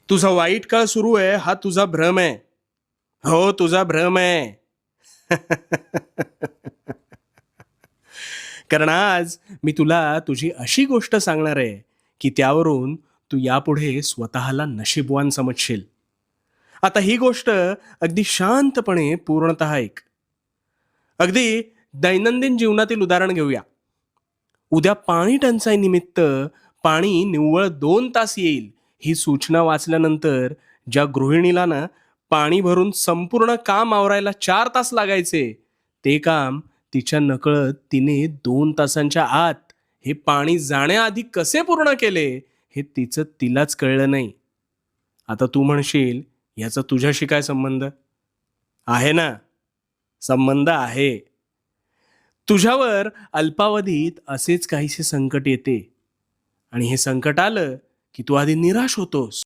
तुझा वाईट काळ सुरू आहे हा तुझा भ्रम आहे. हो, तुझा भ्रम आहे. कारण आज मी तुला तुझी अशी गोष्ट सांगणार आहे, की त्यावरून तू यापुढे स्वतःला नशीबवान समजशील. आता ही गोष्ट अगदी शांतपणे पूर्णतः ऐक. अगदी दैनंदिन जीवनातील उदाहरण घेऊया. उद्या पाणी टंचाई निमित्त पाणी निव्वळ 2 तास येईल ही सूचना वाचल्यानंतर ज्या गृहिणीला ना पाणी भरून संपूर्ण काम आवरायला 4 तास लागायचे, ते काम तिच्या नकळत तिने 2 तासांच्या आत हे पाणी जाण्याआधी कसे पूर्ण केले हे तिचं तिलाच कळलं नाही. आता तू म्हणशील, याचा तुझ्याशी काय संबंध आहे? ना, संबंध आहे. तुझ्यावर अल्पावधीत असेच काहीसे संकट येते आणि हे संकट आलं की तू आधी निराश होतोस.